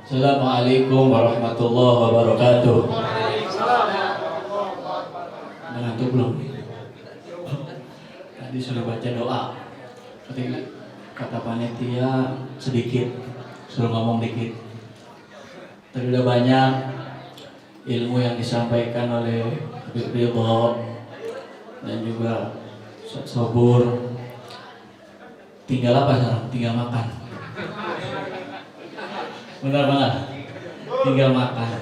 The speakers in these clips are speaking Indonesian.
Assalamualaikum warahmatullahi wabarakatuh. Mengantuk belum? Tadi sudah baca doa. Ketika kata panitia sedikit, suruh ngomong dikit. Tadi udah banyak ilmu yang disampaikan oleh Habib Ridho dan juga Ustaz Sobur. Tinggal apa sekarang? Tinggal makan. Benar banget. Tinggal makan.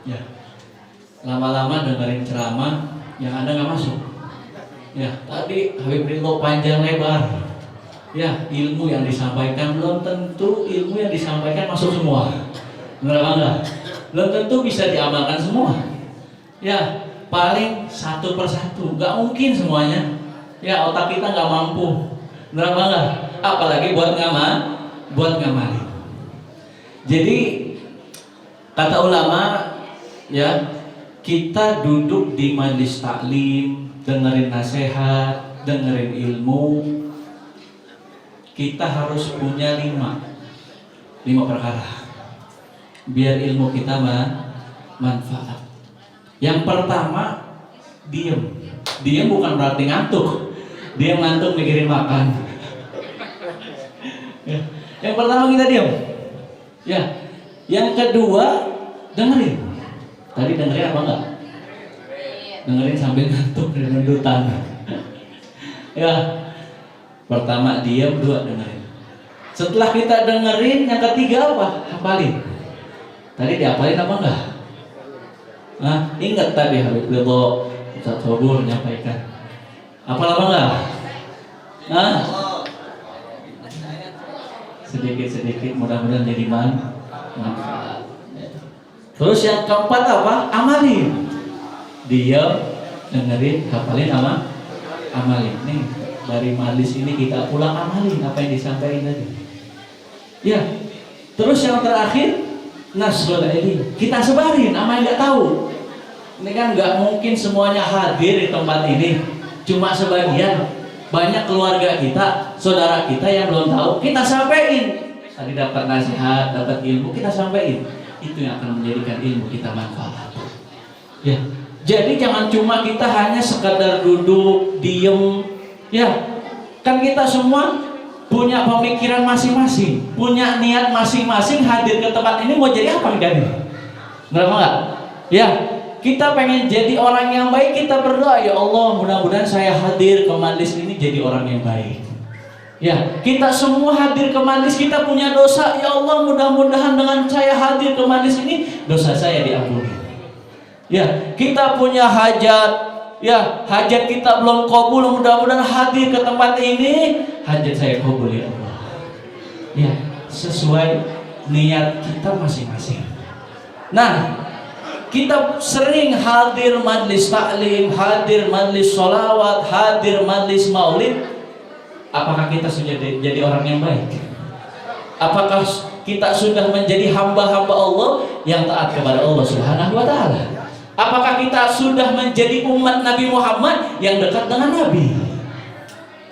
Ya. Lama-lama dengerin ceramah yang ada nggak masuk. Ya. Tadi Habib Ridho panjang lebar. Ya. Ilmu yang disampaikan belum tentu ilmu yang disampaikan masuk semua. Benar banget. Belum tentu bisa diamalkan semua. Ya. Paling satu persatu. Nggak mungkin semuanya. Ya. Otak kita nggak mampu. Benar banget. Apalagi buat ngamalin. Jadi kata ulama, ya, kita duduk di majelis taklim, dengerin nasihat, dengerin ilmu, kita harus punya lima perkara biar ilmu kita manfaat. Yang pertama, diem bukan berarti ngantuk. Dia ngantuk mikirin makan. Ya. Yang pertama kita diem. Ya. Yang kedua, dengerin. Tadi dengerin apa enggak? Dengerin sambil ngantuk dan mendutan. Ya. Pertama diem, dua dengerin. Setelah kita dengerin, yang ketiga apa? Hafalin. Tadi dihafalin apa enggak? Nah, ingat tadi Habib Ridho Ustaz Sobur menyampaikan. Apa enggak? Nah, sedikit mudah-mudahan jadi manfaat. Terus yang keempat apa? Amalin. Diam, dengerin, hafalin sama amalin. Nih dari majelis ini kita pulang amalin apa yang disampaikan tadi. Ya. Terus yang terakhir nasrul ilmi. Kita sebarin apa yang nggak tahu. Ini kan nggak mungkin semuanya hadir di tempat ini. Cuma sebagian. Banyak keluarga kita, saudara kita yang belum tahu, kita sampaikan. Tadi dapat nasihat, dapat ilmu, kita sampaikan. Itu yang akan menjadikan ilmu kita manfaat. Ya. Jadi jangan cuma kita hanya sekadar duduk, diem. Ya. Kan kita semua punya pemikiran masing-masing, punya niat masing-masing hadir ke tempat ini mau jadi apa kan? Kenapa enggak? Ya. Kita pengen jadi orang yang baik, kita berdoa, ya Allah mudah-mudahan saya hadir ke majelis ini jadi orang yang baik. Ya, kita semua hadir ke majelis, kita punya dosa, ya Allah mudah-mudahan dengan saya hadir ke majelis ini dosa saya diampuni. Ya, kita punya hajat, ya hajat kita belum kabul, mudah-mudahan hadir ke tempat ini hajat saya kabul ya Allah. Ya, sesuai niat kita masing-masing. Nah, kita sering hadir majlis taklim, hadir majlis sholawat, hadir majlis maulid. Apakah kita sudah jadi orang yang baik? Apakah kita sudah menjadi hamba-hamba Allah yang taat kepada Allah Subhanahu wa Ta'ala? Apakah kita sudah menjadi umat Nabi Muhammad yang dekat dengan Nabi?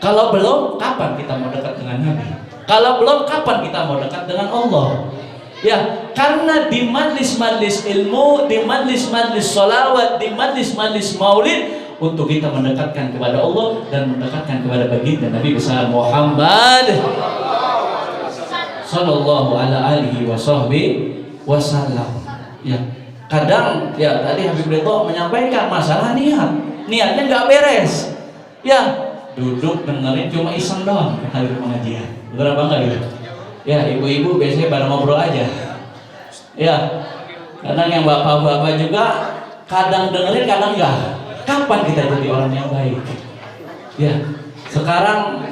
Kalau belum, kapan kita mau dekat dengan Nabi? Kalau belum, kapan kita mau dekat dengan Allah? Ya, karena di majlis-majlis ilmu, di majlis-majlis sholawat, di majlis-majlis maulid untuk kita mendekatkan kepada Allah dan mendekatkan kepada baginda Nabi besar Muhammad sallallahu alaihi wasallam. Ya, kadang ya tadi Habib Ridho menyampaikan masalah niatnya nggak beres. Ya, duduk dengerin cuma iseng doang hadir pengajian. Berapa enggak gitu? Ya, ibu-ibu biasanya pada ngobrol aja. Ya, kadang yang bapak-bapak juga kadang dengerin, kadang enggak. Kapan kita jadi orang yang baik? Ya, sekarang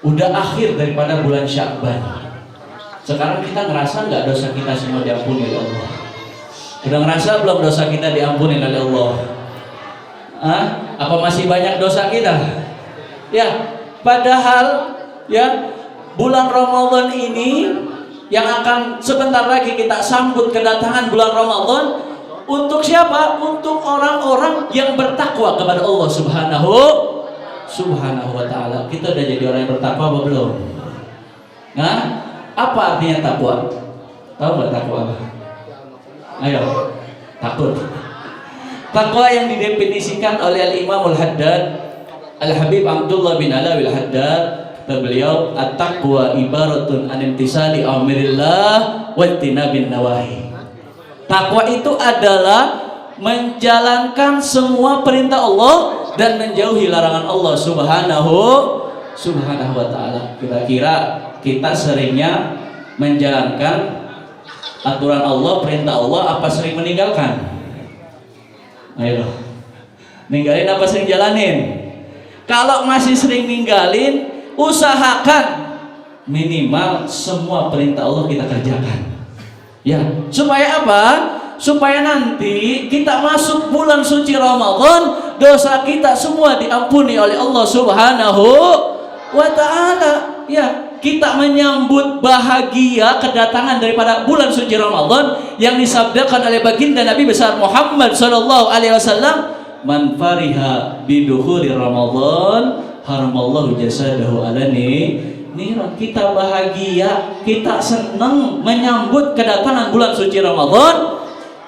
udah akhir daripada bulan Sya'ban. Sekarang kita ngerasa enggak dosa kita semua diampuni oleh Allah? Udah ngerasa belum dosa kita diampuni oleh Allah? Apa masih banyak dosa kita? Ya, padahal ya bulan Ramadan ini yang akan sebentar lagi kita sambut kedatangan bulan Ramadan untuk siapa? Untuk orang-orang yang bertakwa kepada Allah Subhanahu wa Ta'ala. Kita udah jadi orang yang bertakwa apa belum? Nah, apa artinya takwa? Tahu nggak takwa apa? Ayo, takut. Takwa yang didefinisikan oleh Al-Imam Al-Haddad Al-Habib Abdullah bin Alawi Al-Haddad, kata beliau, at-taqwa ibaratun an imtisali amrillah wa tinabin nawahi. Takwa itu adalah menjalankan semua perintah Allah dan menjauhi larangan Allah subhanahu wa ta'ala. Kira-kira kita seringnya menjalankan aturan Allah, perintah Allah, apa sering meninggalkan? Ayo, ninggalin apa sering jalanin? Kalau masih sering ninggalin, usahakan minimal semua perintah Allah kita kerjakan. Ya, supaya apa? Supaya nanti kita masuk bulan suci Ramadan, dosa kita semua diampuni oleh Allah Subhanahu wa ta'ala. Ya, kita menyambut bahagia kedatangan daripada bulan suci Ramadan yang disabdakan oleh baginda Nabi besar Muhammad sallallahu alaihi wasallam, man fariha bidukhuli Ramadan haramallahu jasadahu alani niran. Kita bahagia, kita senang menyambut kedatangan bulan suci Ramadan,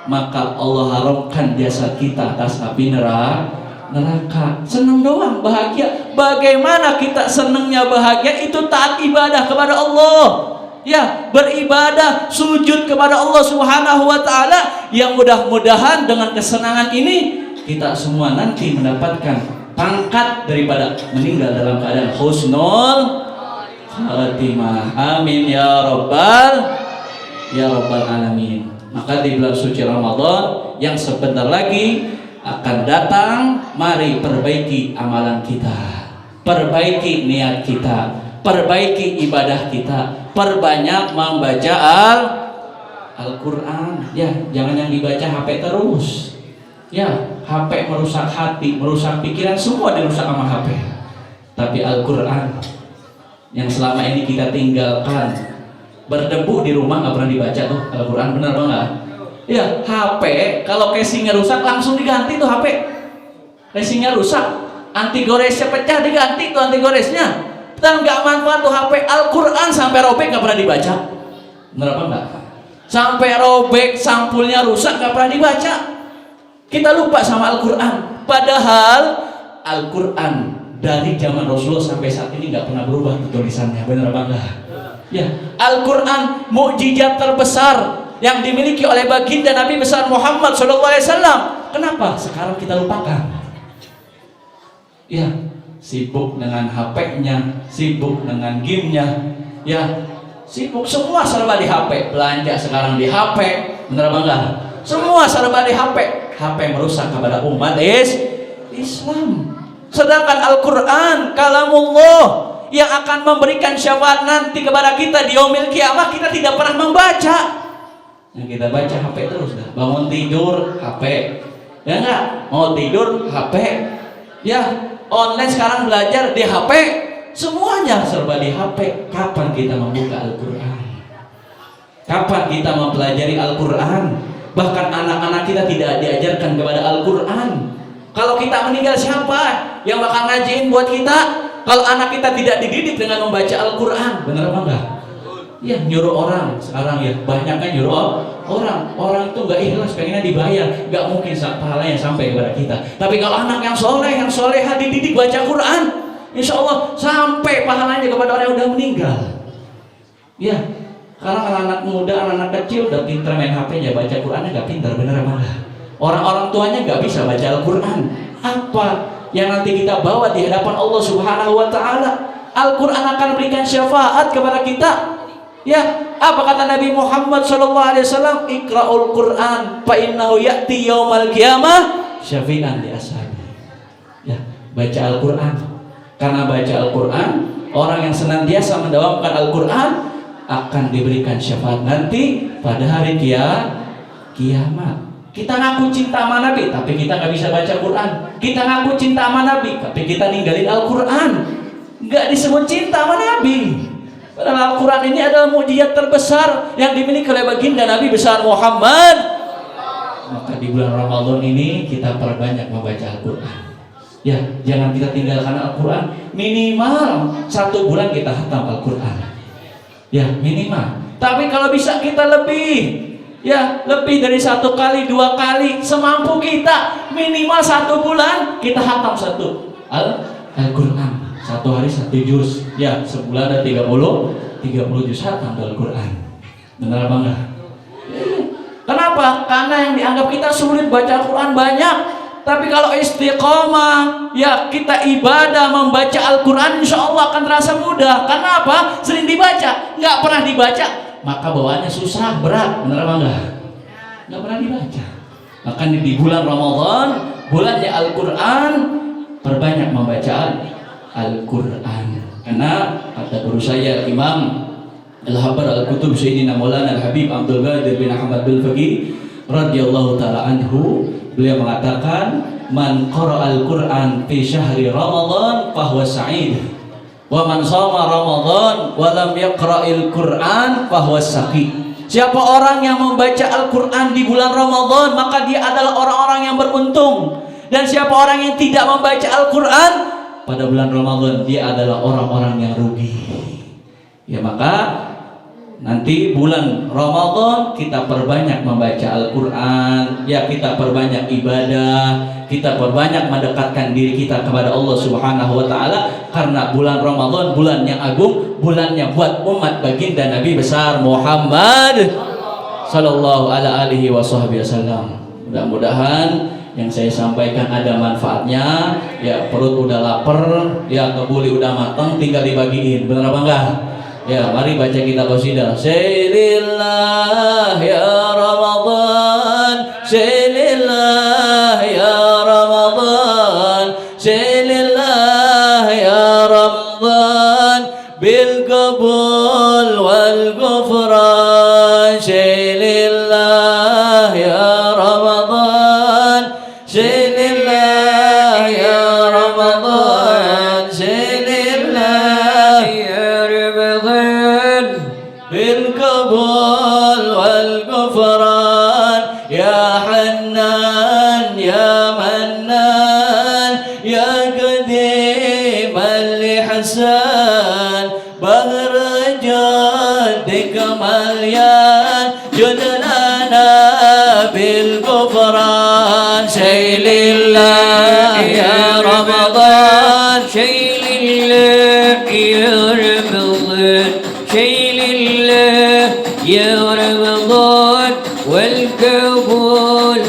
maka Allah haramkan jasad kita atas api neraka. Senang doang, bahagia. Bagaimana kita senangnya bahagia? Itu taat ibadah kepada Allah. Ya, beribadah, sujud kepada Allah Subhanahu wa ta'ala, yang mudah-mudahan dengan kesenangan ini kita semua nanti mendapatkan pangkat daripada meninggal dalam keadaan husnul khatimah. Amin ya rabbal alamin. Maka di bulan suci Ramadan yang sebentar lagi akan datang, mari perbaiki amalan kita, perbaiki niat kita, perbaiki ibadah kita, perbanyak membaca Al-Quran. Ya, jangan yang dibaca HP terus. Ya, HP merusak hati, merusak pikiran, semua dirusak sama HP. Tapi Al-Quran yang selama ini kita tinggalkan, berdebu di rumah nggak pernah dibaca tuh Al-Quran, benar nggak? Ya, HP kalau casingnya rusak langsung diganti tuh HP. Casingnya rusak, anti goresnya pecah, diganti tuh anti goresnya. Dan nggak manfaat tuh HP. Al-Quran sampai robek nggak pernah dibaca, benar apa nggak? Sampai robek, sampulnya rusak nggak pernah dibaca. Kita lupa sama Al-Quran. Padahal Al-Quran dari zaman Rasulullah sampai saat ini nggak pernah berubah tulisannya, benar apa enggak? Ya, Al-Quran mukjizat terbesar yang dimiliki oleh baginda Nabi besar Muhammad SAW. Kenapa sekarang kita lupakan? Ya, sibuk dengan HP-nya, sibuk dengan game-nya, ya, sibuk semua serba di HP. Belanja sekarang di HP, benar apa enggak? Semua serba di HP. HP merusak kepada umat Islam. Sedangkan Al-Quran kalamullah yang akan memberikan syafaat nanti kepada kita di yaumil kiamah, kita tidak pernah membaca. Yang kita baca HP terus dah. Bangun tidur HP, ya enggak? Mau tidur HP, ya, online sekarang belajar di HP, semuanya serba di HP. Kapan kita membuka Al-Quran? Kapan kita mempelajari Al-Quran? Bahkan anak-anak kita tidak diajarkan kepada Al-Quran. Kalau kita meninggal, siapa yang bakal ngajiin buat kita? Kalau anak kita tidak dididik dengan membaca Al-Quran, benar apa enggak? Ya, nyuruh orang sekarang, ya, banyak kan nyuruh orang itu nggak ikhlas, pengennya dibayar, nggak mungkin pahalanya sampai kepada kita. Tapi kalau anak yang soleh, yang soleha dididik baca Quran, insya Allah sampai pahalanya kepada orang yang udah meninggal. Ya, karena anak muda, anak kecil udah pintar main HP-nya, baca Qurannya nggak pintar, bener apa enggak? Orang-orang tuanya nggak bisa baca Al-Quran. Apa yang nanti kita bawa di hadapan Allah Subhanahu wa ta'ala? Al-Quran akan berikan syafaat kepada kita. Ya, apa kata Nabi Muhammad SAW? Iqra'ul Quran fa innahu ya'ti yaumal qiyamah syafi'an li ashabi. Ya, baca Al-Quran. Karena baca Al-Quran, orang yang senantiasa mendawamkan Al-Quran akan diberikan syafaat nanti pada hari kiamat. Kita ngaku cinta sama Nabi, tapi kita nggak bisa baca Quran. Kita ngaku cinta sama Nabi, tapi kita ninggalin Al-Quran. Nggak disebut cinta sama Nabi. Padahal Al-Quran ini adalah mukjizat terbesar yang dimiliki oleh baginda Nabi besar Muhammad. Maka di bulan Ramadan ini kita perbanyak membaca Al-Quran. Ya, jangan kita tinggalkan Al-Quran. Minimal 1 bulan kita khatam Al-Quran. Ya, minimal. Tapi kalau bisa kita lebih, ya lebih dari 1 kali, 2 kali, semampu kita. Minimal 1 bulan kita hatam Al-Quran. 1 hari 1 juz, ya sebulan ada 30 juz hatam Al-Quran. Benar apa enggak? Kenapa? Karena yang dianggap kita sulit baca Al-Quran banyak. Tapi kalau istiqomah, ya kita ibadah membaca Al-Quran, insya Allah akan terasa mudah. Karena apa? Sering dibaca, nggak pernah dibaca, maka bawaannya susah, berat. Benar apa enggak? Nggak pernah dibaca. Makanya di bulan Ramadan, bulannya Al-Quran, perbanyak membaca Al-Quran. Karena kata guru saya Imam Al-Habar Al-Kutub Sayyidina Maulana Al-Habib Abdul Qadir bin Ahmad Bil-Faqih radhiyallahu ta'ala anhu, beliau mengatakan, man qara'al Qur'an fi syahri Ramadan fahuwa sa'id, wa man shoma Ramadan wa lam yaqra'il Qur'an fahuwa saqi. Siapa orang yang membaca Al-Quran di bulan Ramadan, maka dia adalah orang-orang yang beruntung. Dan siapa orang yang tidak membaca Al-Quran pada bulan Ramadan, dia adalah orang-orang yang rugi. Ya, maka nanti bulan Ramadan kita perbanyak membaca Al-Quran, ya kita perbanyak ibadah, kita perbanyak mendekatkan diri kita kepada Allah Subhanahu wa Ta'ala. Karena bulan Ramadan bulan yang agung, bulannya buat umat baginda Nabi besar Muhammad sallallahu alaihi wasallam. Mudah-mudahan yang saya sampaikan ada manfaatnya. Ya, perut udah lapar, ya kebuli udah matang, tinggal dibagiin. Benar apa enggak? Ya, mari baca kita qasidah. Sailillah ya Ramadan, sailillah ya Ramadan, sailillah ya Ramadan, bil qabul wal ghufran. Sailillah ya Ramadan, sailillah ya Ramadan, sailillah ya Ramadan, bil qabul wal ghufran. Ya Hannan ya Mannan ya Qadim al-Ihsan, bahr jadik malyan judlana bil ghufran. Sailillah ya Ramadan, sailillah ya Ramadan, sailillah ya Ramadan wal qabul.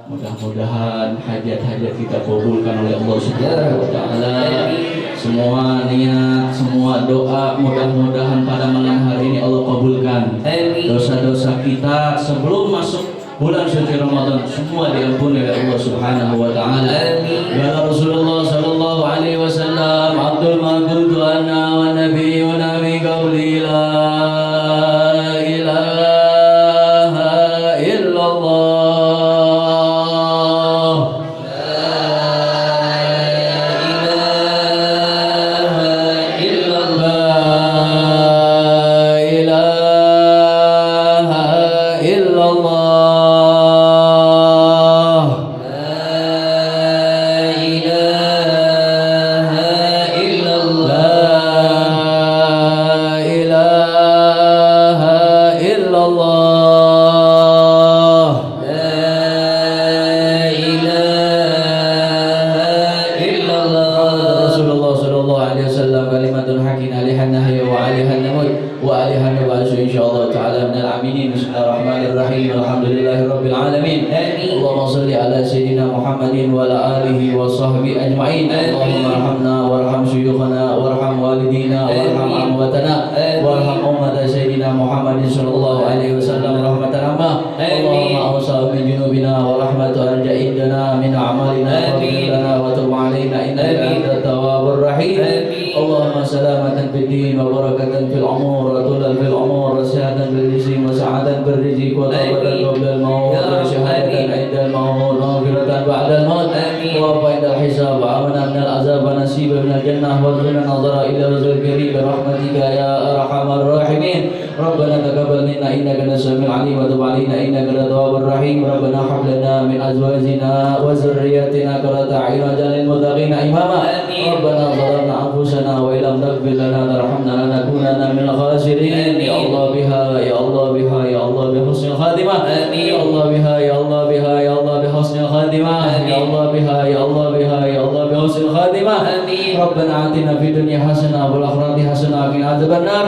Mudah-mudahan hajat-hajat kita kabulkan oleh Allah Subhanahu wa taala. Semua niat, semua doa mudah-mudahan pada malam hari ini Allah kabulkan. Dosa-dosa kita sebelum masuk bulan suci Ramadan semua diampuni oleh Allah Subhanahu wa taala. Ya Rasulullah sallallahu alaihi wasallam, Abdul ma qultu anna wa nabiyyuna bi qawli la ilaha illallah. ربنا آتنا في الدنيا حسنة وفي الآخرة حسنة وقنا عذاب النار.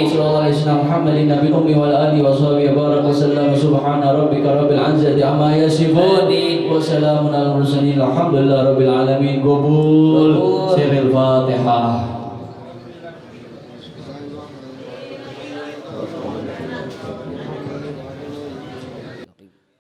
وصلى الله على سيدنا محمد النبي الأمي وعلى آله وصحبه وبارك وسلم. سبحان ربك رب العزة عما يصفون وسلام على المرسلين الحمد لله رب العالمين. قبول سر الفاتحة.